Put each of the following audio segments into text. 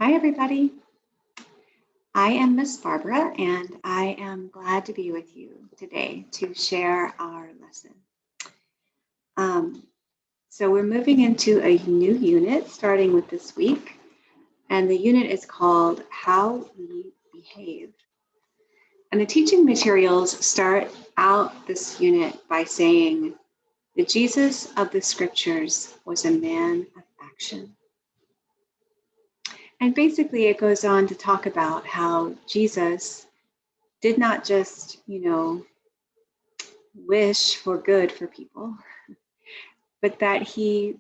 Hi, everybody. I am Miss Barbara, and I am glad to be with you today to share our lesson. Um, so we're moving into a new unit starting with this week, and the unit is called How We Behave. And the teaching materials start out this unit by saying, the Jesus of the scriptures was a man of action. And basically, it goes on to talk about how Jesus did not just, wish for good for people, but that he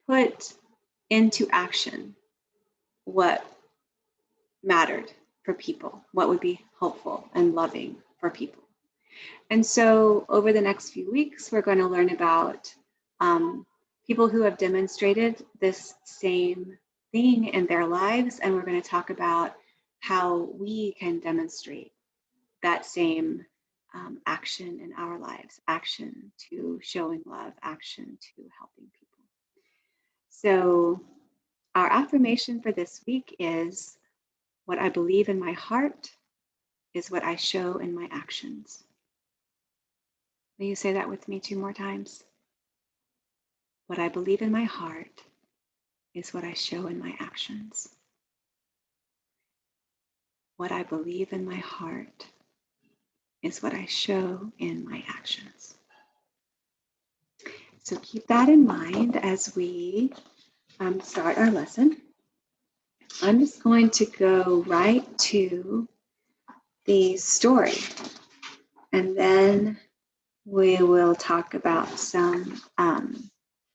put into action what mattered for people, what would be helpful and loving for people. And so over the next few weeks, we're going to learn about people who have demonstrated this same thing in their lives, and we're going to talk about how we can demonstrate that same action in our lives, action to showing love, action to helping people. So our affirmation for this week is, what I believe in my heart is what I show in my actions. Will you say that with me 2 more times? What I believe in my heart is what I show in my actions. What I believe in my heart is what I show in my actions. So keep that in mind as we start our lesson. I'm just going to go right to the story, and then we will talk about some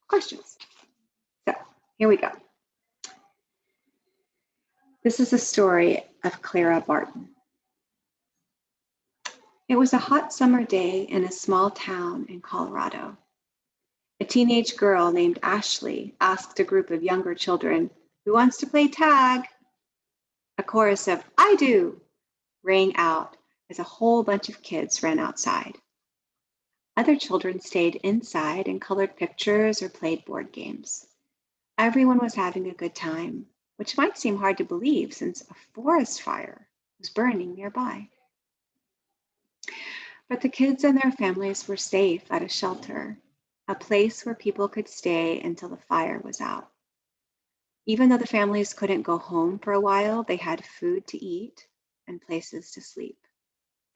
questions. So here we go. This is a story of Clara Barton. It was a hot summer day in a small town in Colorado. A teenage girl named Ashley asked a group of younger children, "Who wants to play tag?" A chorus of "I do" rang out as a whole bunch of kids ran outside. Other children stayed inside and colored pictures or played board games. Everyone was having a good time, which might seem hard to believe since a forest fire was burning nearby. But the kids and their families were safe at a shelter, a place where people could stay until the fire was out. Even though the families couldn't go home for a while, they had food to eat and places to sleep.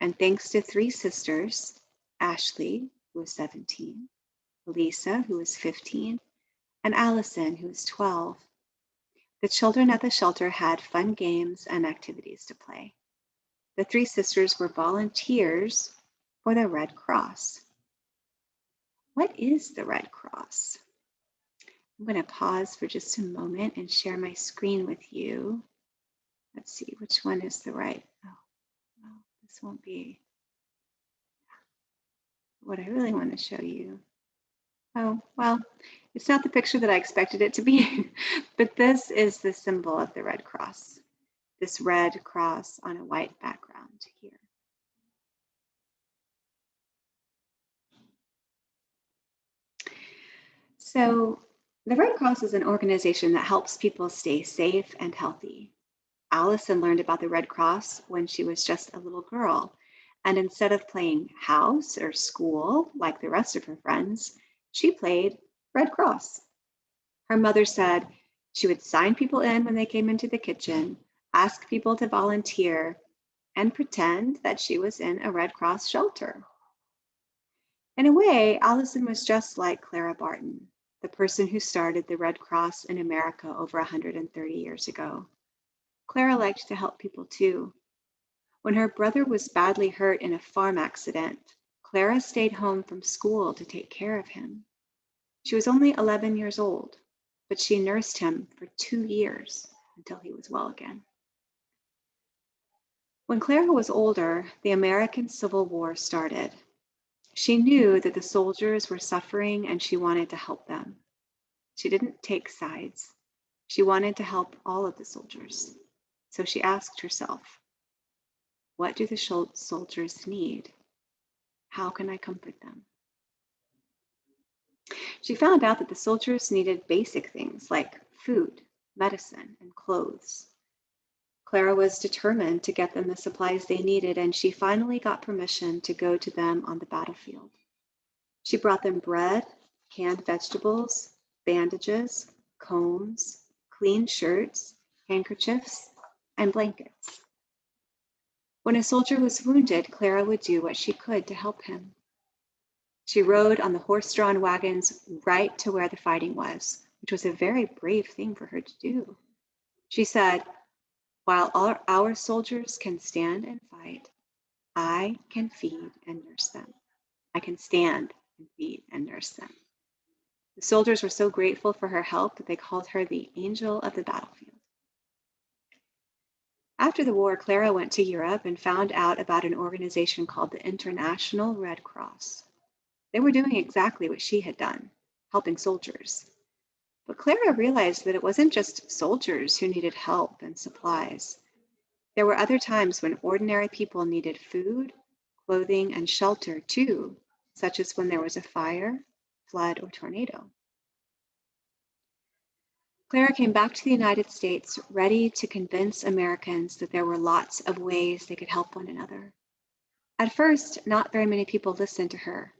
And thanks to 3 sisters, Ashley, who was 17, Lisa, who was 15, and Allison, who was 12, the children at the shelter had fun games and activities to play. The 3 sisters were volunteers for the Red Cross. What is the Red Cross? I'm going to pause for just a moment and share my screen with you. Let's see, which one is the right? Oh, well, this won't be what I really want to show you. Oh, well, it's not the picture that I expected it to be, but this is the symbol of the Red Cross, this red cross on a white background here. So the Red Cross is an organization that helps people stay safe and healthy. Allison learned about the Red Cross when she was just a little girl, and instead of playing house or school like the rest of her friends, she played Red Cross. Her mother said she would sign people in when they came into the kitchen, ask people to volunteer, and pretend that she was in a Red Cross shelter. In a way, Allison was just like Clara Barton, the person who started the Red Cross in America over 130 years ago. Clara liked to help people too. When her brother was badly hurt in a farm accident, Clara stayed home from school to take care of him. She was only 11 years old, but she nursed him for 2 years until he was well again. When Clara was older, the American Civil War started. She knew that the soldiers were suffering and she wanted to help them. She didn't take sides. She wanted to help all of the soldiers. So she asked herself, what do the soldiers need? How can I comfort them? She found out that the soldiers needed basic things like food, medicine, and clothes. Clara was determined to get them the supplies they needed, and she finally got permission to go to them on the battlefield. She brought them bread, canned vegetables, bandages, combs, clean shirts, handkerchiefs, and blankets. When a soldier was wounded, Clara would do what she could to help him. She rode on the horse-drawn wagons right to where the fighting was, which was a very brave thing for her to do. She said, "While our soldiers can stand and fight, I can feed and nurse them. I can stand and feed and nurse them." The soldiers were so grateful for her help that they called her the angel of the battlefield. After the war, Clara went to Europe and found out about an organization called the International Red Cross. They were doing exactly what she had done, helping soldiers. But Clara realized that it wasn't just soldiers who needed help and supplies. There were other times when ordinary people needed food, clothing, and shelter too, such as when there was a fire, flood, or tornado. Clara came back to the United States ready to convince Americans that there were lots of ways they could help one another. At first, not very many people listened to her,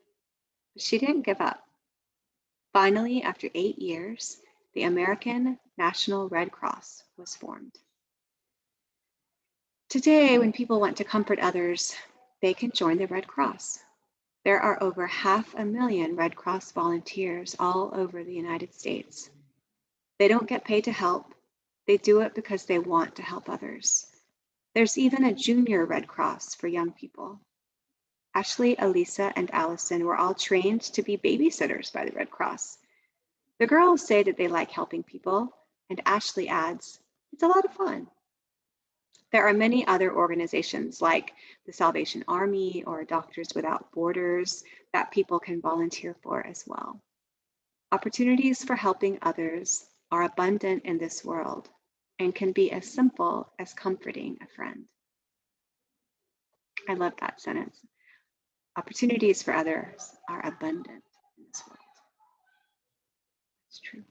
but she didn't give up. Finally, after 8 years, the American National Red Cross was formed. Today, when people want to comfort others, they can join the Red Cross. There are over 500,000 Red Cross volunteers all over the United States. They don't get paid to help. They do it because they want to help others. There's even a junior Red Cross for young people. Ashley, Elisa, and Allison were all trained to be babysitters by the Red Cross. The girls say that they like helping people, and Ashley adds, "It's a lot of fun." There are many other organizations like the Salvation Army or Doctors Without Borders that people can volunteer for as well. Opportunities for helping others are abundant in this world and can be as simple as comforting a friend. I love that sentence. Opportunities for others are abundant in this world. It's true.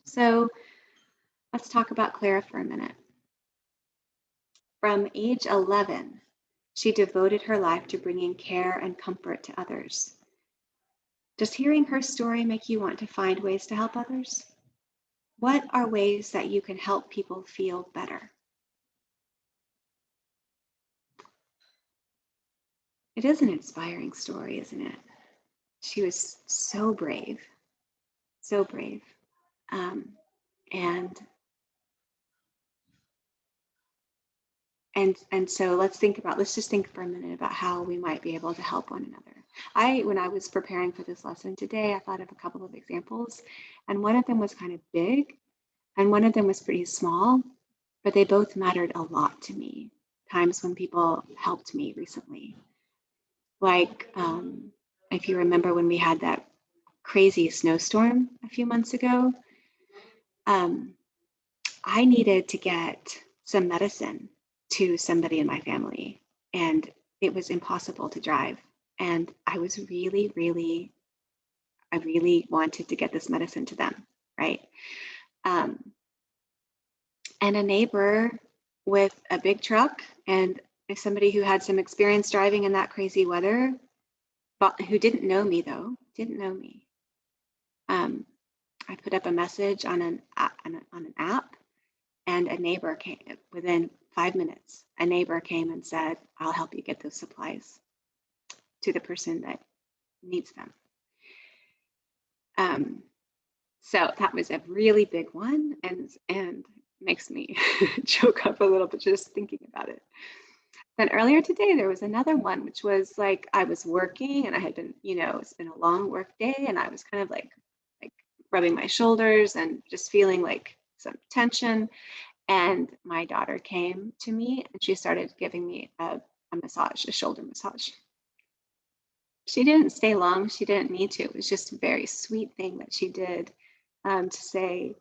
So let's talk about Clara for a minute. From age 11, she devoted her life to bringing care and comfort to others. Does hearing her story make you want to find ways to help others? What are ways that you can help people feel better? It is an inspiring story, isn't it? She was so brave, so brave. And so let's just think for a minute about how we might be able to help one another. When I was preparing for this lesson today, I thought of a couple of examples, and one of them was kind of big, and one of them was pretty small, but they both mattered a lot to me. Times when people helped me recently. Like, if you remember when we had that crazy snowstorm a few months ago, I needed to get some medicine to somebody in my family, and it was impossible to drive. And I really wanted to get this medicine to them, right? And a neighbor with a big truck and somebody who had some experience driving in that crazy weather, but who didn't know me though, I put up a message on an app, and a neighbor came within 5 minutes. A neighbor came and said, "I'll help you get those supplies to the person that needs them." So that was a really big one, and makes me choke up a little bit just thinking about it. Then earlier today, there was another one, which was like I was working and I had been, it's been a long work day, and I was kind of like rubbing my shoulders and just feeling like some tension. And my daughter came to me and she started giving me a massage, a shoulder massage. She didn't stay long. She didn't need to. It was just a very sweet thing that she did, to say,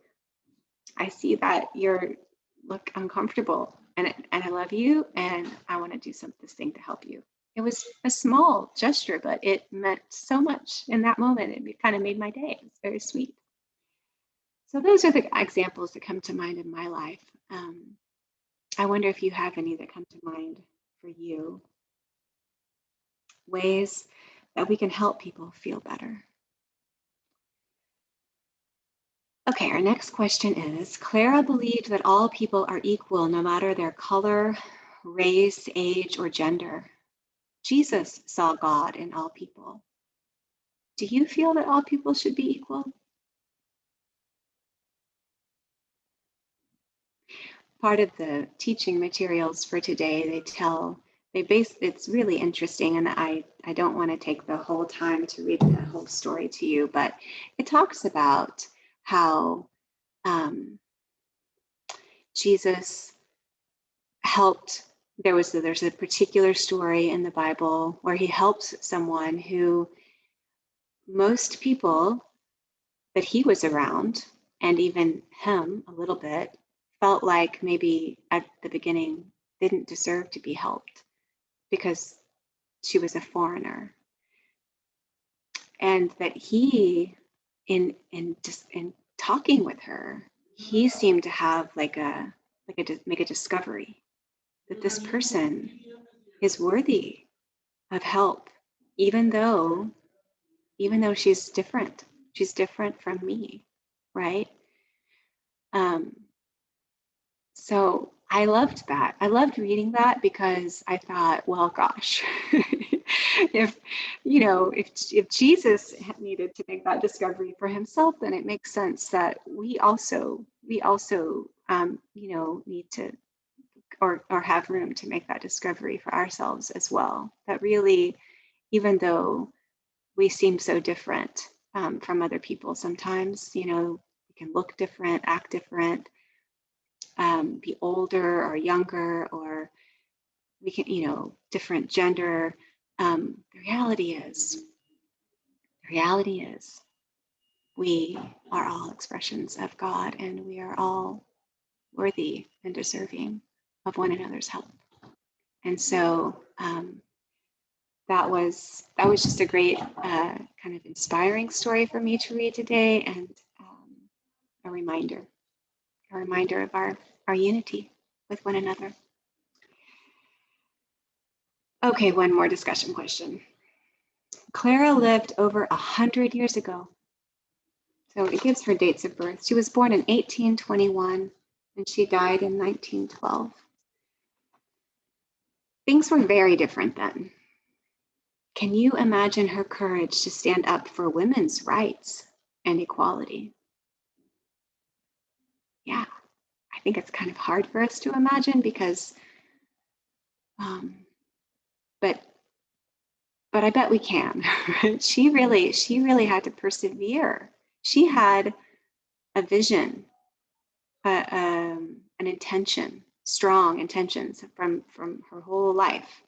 "I see that you look uncomfortable, and I love you, and I want to do this thing to help you." It was a small gesture, but it meant so much in that moment. It kind of made my day. It was very sweet. So those are the examples that come to mind in my life. I wonder if you have any that come to mind for you. Ways that we can help people feel better. Okay, our next question is, Clara believed that all people are equal no matter their color, race, age, or gender. Jesus saw God in all people. Do you feel that all people should be equal? Part of the teaching materials for today, it's really interesting, and I don't want to take the whole time to read the whole story to you, but it talks about how Jesus helped. There's a particular story in the Bible where he helps someone who most people that he was around, and even him a little bit, felt like maybe at the beginning didn't deserve to be helped because she was a foreigner. And that he, in talking with her, he seemed to have make a discovery that this person is worthy of help, even though she's different. She's different from me, right? So I loved that. I loved reading that because I thought, well, gosh, if Jesus needed to make that discovery for himself, then it makes sense that we also need to or have room to make that discovery for ourselves as well. That really, even though we seem so different from other people, sometimes, we can look different, act different, be older or younger, or we can, different gender. The reality is we are all expressions of God, and we are all worthy and deserving of one another's help. And so that was just a great kind of inspiring story for me to read today, and a reminder of our unity with one another. Okay, one more discussion question. Clara lived over 100 years ago. So it gives her dates of birth. She was born in 1821 and she died in 1912. Things were very different then. Can you imagine her courage to stand up for women's rights and equality? Yeah, I think it's kind of hard for us to imagine because, but I bet we can. She really had to persevere. She had a vision, an intention, strong intentions from her whole life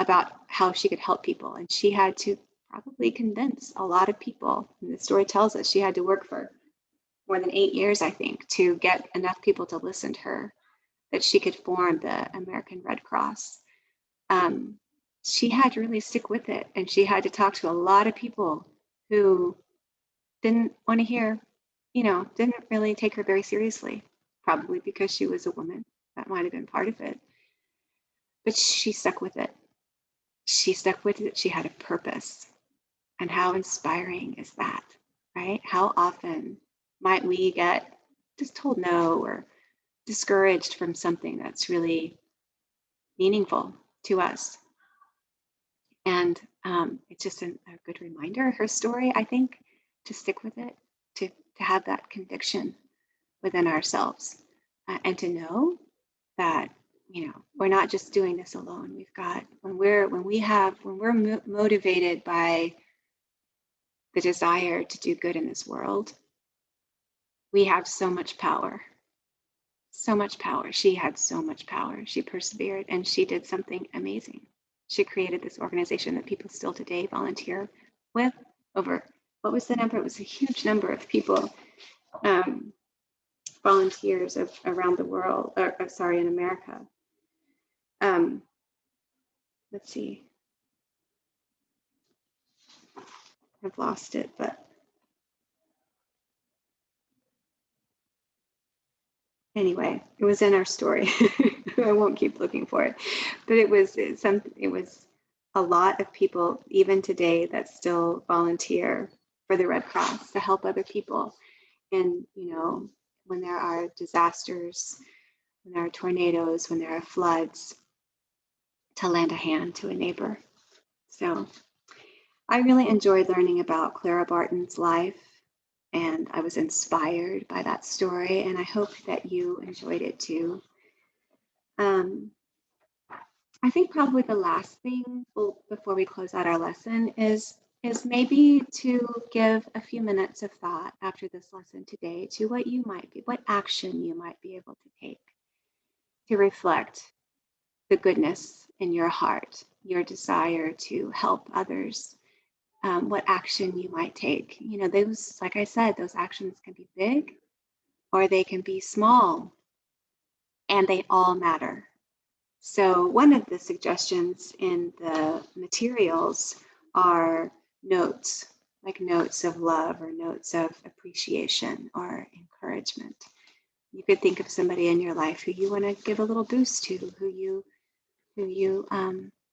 about how she could help people, and she had to probably convince a lot of people. And the story tells us she had to work for more than 8 years, I think, to get enough people to listen to her that she could form the American Red Cross. She had to really stick with it, and she had to talk to a lot of people who didn't want to hear, didn't really take her very seriously, probably because she was a woman. That might have been part of it. But she stuck with it. She stuck with it. She had a purpose. And how inspiring is that, right? How often might we get just told no or discouraged from something that's really meaningful to us? And it's just a good reminder, her story, I think, to stick with it, to have that conviction within ourselves, and to know that, we're not just doing this alone. We've got, when we're motivated by the desire to do good in this world, we have so much power. So much power. She had so much power. She persevered and she did something amazing. She created this organization that people still today volunteer with. Over, what was the number? It was a huge number of people, volunteers around the world, in America. Let's see. I've lost it, but Anyway, it was in our story. I won't keep looking for it, but it was a lot of people even today that still volunteer for the Red Cross to help other people. And when there are disasters, when there are tornadoes, when there are floods, to lend a hand to a neighbor. So I really enjoyed learning about Clara Barton's life, and I was inspired by that story, and I hope that you enjoyed it too. I think probably the last thing before we close out our lesson is maybe to give a few minutes of thought after this lesson today to what action you might be able to take to reflect the goodness in your heart, your desire to help others, what action you might take. Those, like I said, those actions can be big or they can be small, and they all matter. So one of the suggestions in the materials are notes, like notes of love or notes of appreciation or encouragement. You could think of somebody in your life who you want to give a little boost to, who you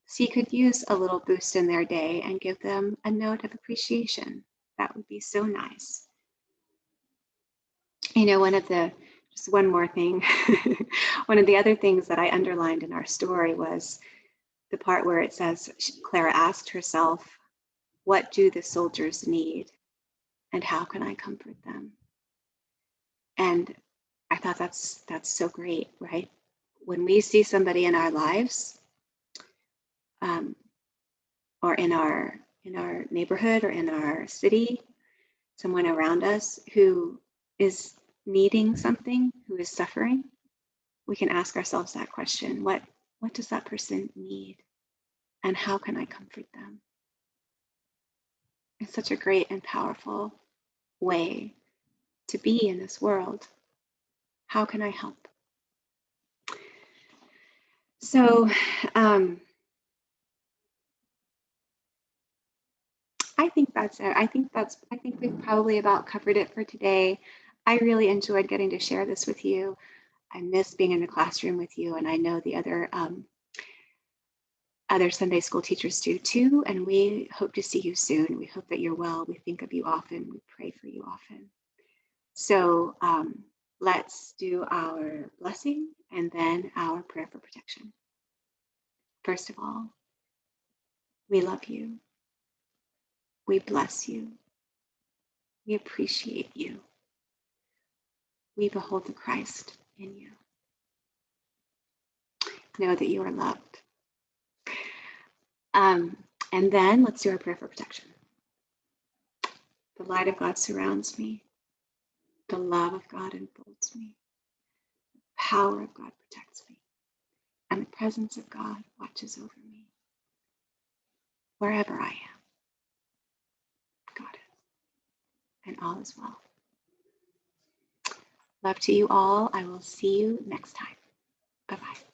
see could use a little boost in their day, and give them a note of appreciation. That would be so nice. Just one more thing, one of the other things that I underlined in our story was the part where it says, Clara asked herself, what do the soldiers need and how can I comfort them? And I thought that's so great, right? When we see somebody in our lives, or in our neighborhood or in our city, someone around us who is needing something, who is suffering, we can ask ourselves that question: what does that person need, and how can I comfort them? It's such a great and powerful way to be in this world. How can I help? So I think that's it. I think we've probably about covered it for today. I really enjoyed getting to share this with you. I miss being in the classroom with you, and I know the other Sunday school teachers do too. And we hope to see you soon. We hope that you're well. We think of you often. We pray for you often. So let's do our blessing and then our prayer for protection. First of all, we love you. We bless you. We appreciate you. We behold the Christ in you. Know that you are loved. And then let's do our prayer for protection. The light of God surrounds me. The love of God enfolds me. The power of God protects me. And the presence of God watches over me. Wherever I am, God is. And all is well. Love to you all. I will see you next time. Bye-bye.